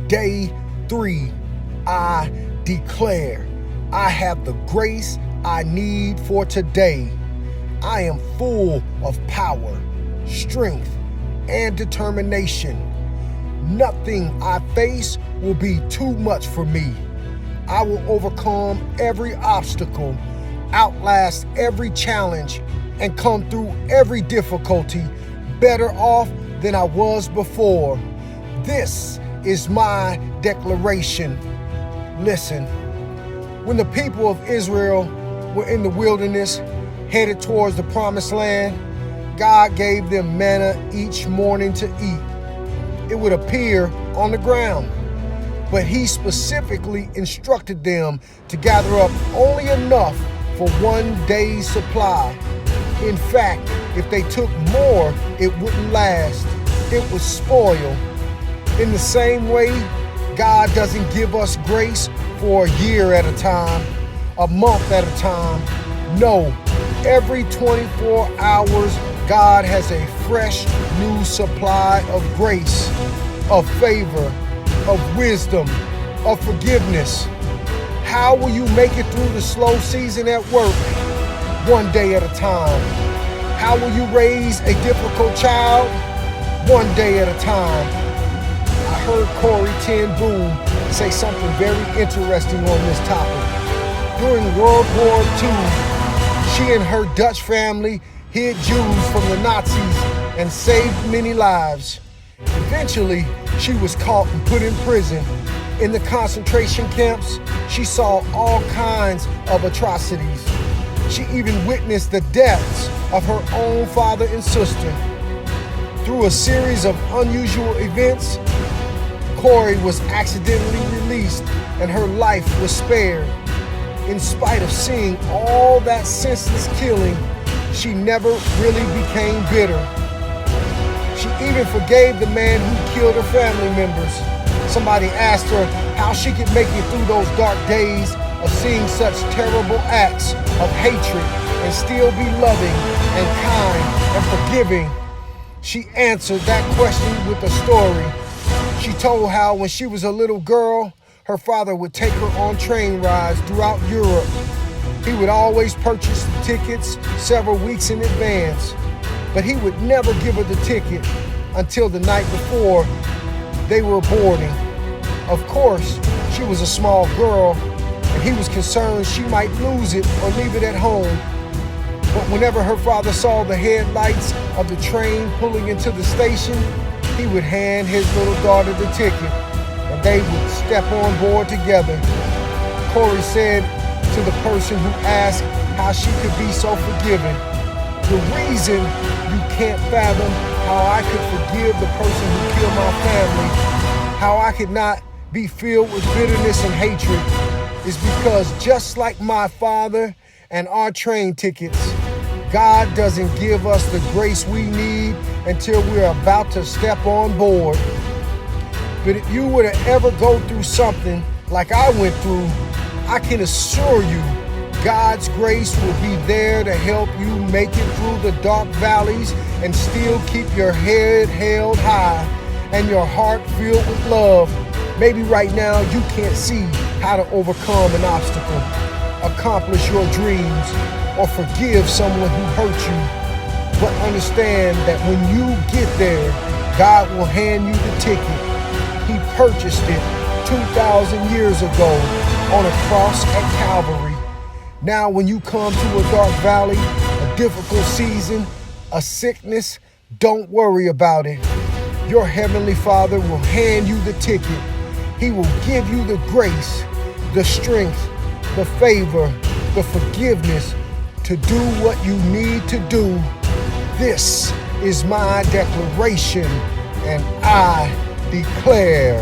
Day 3, I declare I have the grace I need for today. I am full of power, strength, and determination. Nothing I face will be too much for me. I will overcome every obstacle, outlast every challenge, and come through every difficulty better off than I was before. This is my declaration. Listen, when the people of Israel were in the wilderness, headed towards the promised land, God gave them manna each morning to eat. It would appear on the ground, but He specifically instructed them to gather up only enough for one day's supply. In fact, if they took more, it wouldn't last. It would spoil. In the same way, God doesn't give us grace for a year at a time, a month at a time. No, every 24 hours, God has a fresh new supply of grace, of favor, of wisdom, of forgiveness. How will you make it through the slow season at work? One day at a time. How will you raise a difficult child? One day at a time. I heard Corrie ten Boom say something very interesting on this topic. During World War II, she and her Dutch family hid Jews from the Nazis and saved many lives. Eventually, she was caught and put in prison. In the concentration camps, she saw all kinds of atrocities. She even witnessed the deaths of her own father and sister. Through a series of unusual events, Corrie was accidentally released and her life was spared. In spite of seeing all that senseless killing, she never really became bitter. She even forgave the man who killed her family members. Somebody asked her how she could make it through those dark days of seeing such terrible acts of hatred and still be loving and kind and forgiving. She answered that question with a story. She told how when she was a little girl, her father would take her on train rides throughout Europe. He would always purchase the tickets several weeks in advance, but he would never give her the ticket until the night before they were boarding. Of course, she was a small girl, and he was concerned she might lose it or leave it at home. But whenever her father saw the headlights of the train pulling into the station, he would hand his little daughter the ticket, and they would step on board together. Corrie said to the person who asked how she could be so forgiving, "The reason you can't fathom how I could forgive the person who killed my family, how I could not be filled with bitterness and hatred, is because just like my father and our train tickets, God doesn't give us the grace we need until we're about to step on board. But if you were to ever go through something like I went through, I can assure you God's grace will be there to help you make it through the dark valleys and still keep your head held high and your heart filled with love. Maybe right now you can't see how to overcome an obstacle, accomplish your dreams, or forgive someone who hurt you. But understand that when you get there, God will hand you the ticket. He purchased it 2,000 years ago on a cross at Calvary. Now when you come to a dark valley, a difficult season, a sickness, don't worry about it. Your Heavenly Father will hand you the ticket. He will give you the grace, the strength, the favor, the forgiveness to do what you need to do. This is my declaration, and I declare.